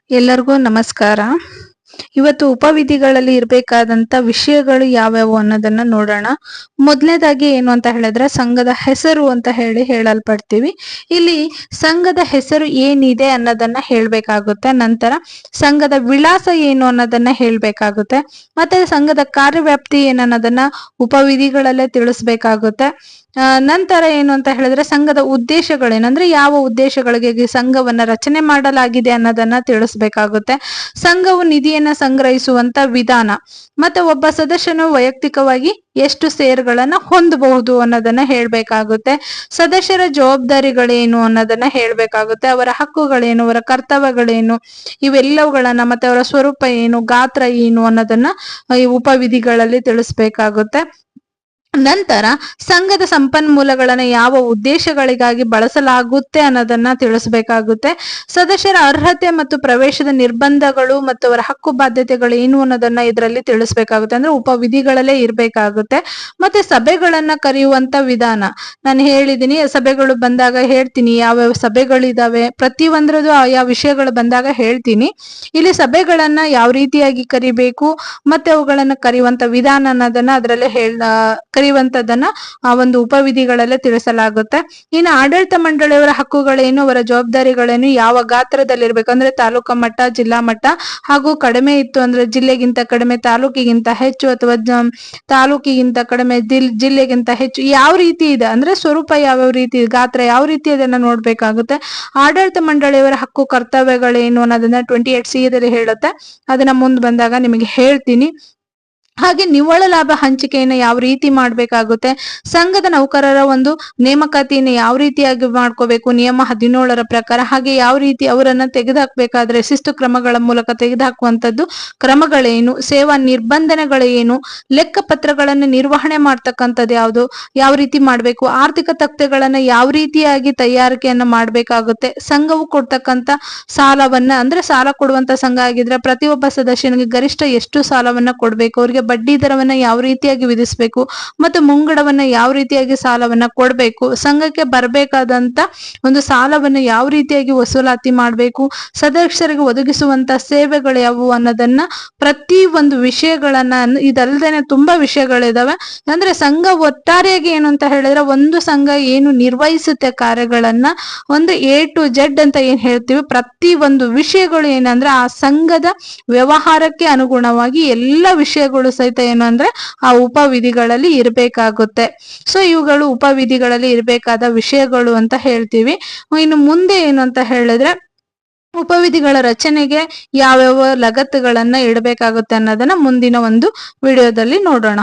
ಎಲ್ಲರಿಗೂ ನಮಸ್ಕಾರ. ಇವತ್ತು ಉಪವಿಧಿಗಳಲ್ಲಿ ಇರಬೇಕಾದಂತ ವಿಷಯಗಳು ಯಾವ್ಯಾವು ಅನ್ನೋದನ್ನ ನೋಡೋಣ. ಮೊದಲನೇದಾಗಿ ಏನು ಅಂತ ಹೇಳಿದ್ರೆ ಸಂಘದ ಹೆಸರು ಅಂತ ಹೇಳಲ್ಪಡ್ತೀವಿ. ಇಲ್ಲಿ ಸಂಘದ ಹೆಸರು ಏನಿದೆ ಅನ್ನೋದನ್ನ ಹೇಳ್ಬೇಕಾಗುತ್ತೆ. ನಂತರ ಸಂಘದ ವಿಳಾಸ ಏನು ಅನ್ನೋದನ್ನ ಹೇಳ್ಬೇಕಾಗುತ್ತೆ. ಮತ್ತೆ ಸಂಘದ ಕಾರ್ಯವ್ಯಾಪ್ತಿ ಏನನ್ನೋದನ್ನ ಉಪವಿಧಿಗಳಲ್ಲೇ ತಿಳಿಸ್ಬೇಕಾಗುತ್ತೆ. ನಂತರ ಏನು ಅಂತ ಹೇಳಿದ್ರೆ ಸಂಘದ ಉದ್ದೇಶಗಳೇನಂದ್ರೆ ಯಾವ ಉದ್ದೇಶಗಳಿಗೆ ಸಂಘವನ್ನ ರಚನೆ ಮಾಡಲಾಗಿದೆ ಅನ್ನೋದನ್ನ ತಿಳಿಸ್ಬೇಕಾಗುತ್ತೆ. ಸಂಘವು ನಿಧಿಯನ್ನ ಸಂಗ್ರಹಿಸುವಂತ ವಿಧಾನ, ಮತ್ತೆ ಒಬ್ಬ ಸದಸ್ಯನು ವೈಯಕ್ತಿಕವಾಗಿ ಎಷ್ಟು ಷೇರುಗಳನ್ನ ಹೊಂದಬಹುದು ಅನ್ನೋದನ್ನ ಹೇಳ್ಬೇಕಾಗುತ್ತೆ. ಸದಸ್ಯರ ಜವಾಬ್ದಾರಿಗಳೇನು ಅನ್ನೋದನ್ನ ಹೇಳ್ಬೇಕಾಗುತ್ತೆ. ಅವರ ಹಕ್ಕುಗಳೇನು, ಅವರ ಕರ್ತವ್ಯಗಳೇನು, ಇವೆಲ್ಲವುಗಳನ್ನ ಮತ್ತೆ ಅವರ ಸ್ವರೂಪ ಏನು, ಗಾತ್ರ ಏನು ಅನ್ನೋದನ್ನ ಈ ಉಪವಿಧಿಗಳಲ್ಲಿ ತಿಳಿಸ್ಬೇಕಾಗುತ್ತೆ. ನಂತರ ಸಂಘದ ಸಂಪನ್ಮೂಲಗಳನ್ನ ಯಾವ ಉದ್ದೇಶಗಳಿಗಾಗಿ ಬಳಸಲಾಗುತ್ತೆ ಅನ್ನೋದನ್ನ ತಿಳಿಸ್ಬೇಕಾಗುತ್ತೆ. ಸದಸ್ಯರ ಅರ್ಹತೆ ಮತ್ತು ಪ್ರವೇಶದ ನಿರ್ಬಂಧಗಳು ಮತ್ತು ಅವರ ಹಕ್ಕು ಬಾಧ್ಯತೆಗಳು ಏನು ಅನ್ನೋದನ್ನ ಇದರಲ್ಲಿ ತಿಳಿಸ್ಬೇಕಾಗುತ್ತೆ. ಅಂದ್ರೆ ಉಪವಿಧಿಗಳಲ್ಲೇ ಇರ್ಬೇಕಾಗುತ್ತೆ. ಮತ್ತೆ ಸಭೆಗಳನ್ನ ಕರೆಯುವಂತ ವಿಧಾನ ನಾನು ಹೇಳಿದೀನಿ. ಸಭೆಗಳು ಬಂದಾಗ ಹೇಳ್ತೀನಿ ಯಾವ್ಯಾವ ಸಭೆಗಳಿದಾವೆ, ಪ್ರತಿ ಒಂದ್ರದ್ದು ಯಾವ ವಿಷಯಗಳು ಬಂದಾಗ ಹೇಳ್ತೀನಿ. ಇಲ್ಲಿ ಸಭೆಗಳನ್ನ ಯಾವ ರೀತಿಯಾಗಿ ಕರಿಬೇಕು ಮತ್ತೆ ಅವುಗಳನ್ನ ಕರೆಯುವಂತ ವಿಧಾನ ಅನ್ನೋದನ್ನ ಅದರಲ್ಲೇ ಕರೆಯುವಂತದನ್ನ ಆ ಒಂದು ಉಪವಿಧಿಗಳಲ್ಲೇ ತಿಳಿಸಲಾಗುತ್ತೆ. ಇನ್ನು ಆಡಳಿತ ಮಂಡಳಿಯವರ ಹಕ್ಕುಗಳೇನು, ಅವರ ಜವಾಬ್ದಾರಿಗಳೇನು, ಯಾವ ಗಾತ್ರದಲ್ಲಿರ್ಬೇಕು ಅಂದ್ರೆ ತಾಲೂಕಾ ಮಟ್ಟ, ಜಿಲ್ಲಾ ಮಟ್ಟ, ಹಾಗೂ ಕಡಿಮೆ ಇತ್ತು ಅಂದ್ರೆ ಜಿಲ್ಲೆಗಿಂತ ಕಡಿಮೆ, ತಾಲೂಕಿಗಿಂತ ಹೆಚ್ಚು, ಅಥವಾ ತಾಲೂಕಿಗಿಂತ ಕಡಿಮೆ, ಜಿಲ್ಲೆಗಿಂತ ಹೆಚ್ಚು, ಯಾವ ರೀತಿ ಇದೆ ಅಂದ್ರೆ ಸ್ವರೂಪ ಯಾವ್ಯಾವ ರೀತಿ, ಗಾತ್ರ ಯಾವ ರೀತಿ ಅದನ್ನ ನೋಡ್ಬೇಕಾಗುತ್ತೆ. ಆಡಳಿತ ಮಂಡಳಿಯವರ ಹಕ್ಕು ಕರ್ತವ್ಯಗಳೇನು ಅನ್ನೋದನ್ನ 28C ಹೇಳುತ್ತೆ. ಅದನ್ನ ಮುಂದೆ ಬಂದಾಗ ನಿಮಗೆ ಹೇಳ್ತೀನಿ. ಹಾಗೆ ನಿವ್ವಳ ಲಾಭ ಹಂಚಿಕೆಯನ್ನು ಯಾವ ರೀತಿ ಮಾಡ್ಬೇಕಾಗುತ್ತೆ, ಸಂಘದ ನೌಕರರ ಒಂದು ನೇಮಕಾತಿಯನ್ನು ಯಾವ ರೀತಿಯಾಗಿ ಮಾಡ್ಕೋಬೇಕು ನಿಯಮ 17ರ ಪ್ರಕಾರ, ಹಾಗೆ ಯಾವ ರೀತಿ ಅವರನ್ನ ತೆಗೆದುಹಾಕ್ಬೇಕಾದ್ರೆ ಶಿಸ್ತು ಕ್ರಮಗಳ ಮೂಲಕ ತೆಗೆದುಹಾಕುವಂತದ್ದು ಕ್ರಮಗಳೇನು, ಸೇವಾ ನಿರ್ಬಂಧನೆಗಳೇನು, ಲೆಕ್ಕ ಪತ್ರಗಳನ್ನು ನಿರ್ವಹಣೆ ಮಾಡ್ತಕ್ಕಂಥದ್ದು ಯಾವುದು, ಯಾವ ರೀತಿ ಮಾಡ್ಬೇಕು, ಆರ್ಥಿಕ ತಕ್ತೆಗಳನ್ನ ಯಾವ ರೀತಿಯಾಗಿ ತಯಾರಿಕೆಯನ್ನ ಮಾಡ್ಬೇಕಾಗುತ್ತೆ, ಸಂಘವು ಕೊಡ್ತಕ್ಕಂತ ಸಾಲವನ್ನ ಅಂದ್ರೆ ಸಾಲ ಕೊಡುವಂತ ಸಂಘ ಆಗಿದ್ರೆ ಪ್ರತಿಯೊಬ್ಬ ಸದಸ್ಯನಿಗೆ ಗರಿಷ್ಠ ಎಷ್ಟು ಸಾಲವನ್ನ ಕೊಡ್ಬೇಕು, ಅವರಿಗೆ ಬಡ್ಡಿ ದರವನ್ನ ಯಾವ ರೀತಿಯಾಗಿ ವಿಧಿಸಬೇಕು, ಮತ್ತು ಮುಂಗಡವನ್ನ ಯಾವ ರೀತಿಯಾಗಿ ಸಾಲವನ್ನ ಕೊಡ್ಬೇಕು, ಸಂಘಕ್ಕೆ ಬರಬೇಕಾದಂತ ಒಂದು ಸಾಲವನ್ನ ಯಾವ ರೀತಿಯಾಗಿ ವಸೂಲಾತಿ ಮಾಡ್ಬೇಕು, ಸದಸ್ಯರಿಗೆ ಒದಗಿಸುವಂತ ಸೇವೆಗಳು ಯಾವುವು ಅನ್ನೋದನ್ನ ಪ್ರತಿ ಒಂದು ವಿಷಯಗಳನ್ನ, ಇದಲ್ದೇನೆ ತುಂಬಾ ವಿಷಯಗಳಿದಾವೆ. ಅಂದ್ರೆ ಸಂಘ ಒಟ್ಟಾರೆಯಾಗಿ ಏನು ಅಂತ ಹೇಳಿದ್ರೆ ಒಂದು ಸಂಘ ಏನು ನಿರ್ವಹಿಸುತ್ತೆ ಕಾರ್ಯಗಳನ್ನ, ಒಂದು A to Z ಅಂತ ಏನ್ ಹೇಳ್ತೀವಿ, ಪ್ರತಿ ಒಂದು ವಿಷಯಗಳು ಏನಂದ್ರೆ ಆ ಸಂಘದ ವ್ಯವಹಾರಕ್ಕೆ ಅನುಗುಣವಾಗಿ ಎಲ್ಲ ವಿಷಯಗಳು ಸಹಿತ ಏನು ಅಂದ್ರೆ ಆ ಉಪವಿಧಿಗಳಲ್ಲಿ ಇರ್ಬೇಕಾಗುತ್ತೆ. ಸೊ ಇವುಗಳು ಉಪವಿಧಿಗಳಲ್ಲಿ ಇರ್ಬೇಕಾದ ವಿಷಯಗಳು ಅಂತ ಹೇಳ್ತೀವಿ. ಇನ್ನು ಮುಂದೆ ಏನು ಅಂತ ಹೇಳಿದ್ರೆ ಉಪವಿಧಿಗಳ ರಚನೆಗೆ ಯಾವ್ಯಾವ ಲಗತ್ತುಗಳನ್ನ ಇಡಬೇಕಾಗುತ್ತೆ ಅನ್ನೋದನ್ನ ಮುಂದಿನ ಒಂದು ವಿಡಿಯೋದಲ್ಲಿ ನೋಡೋಣ.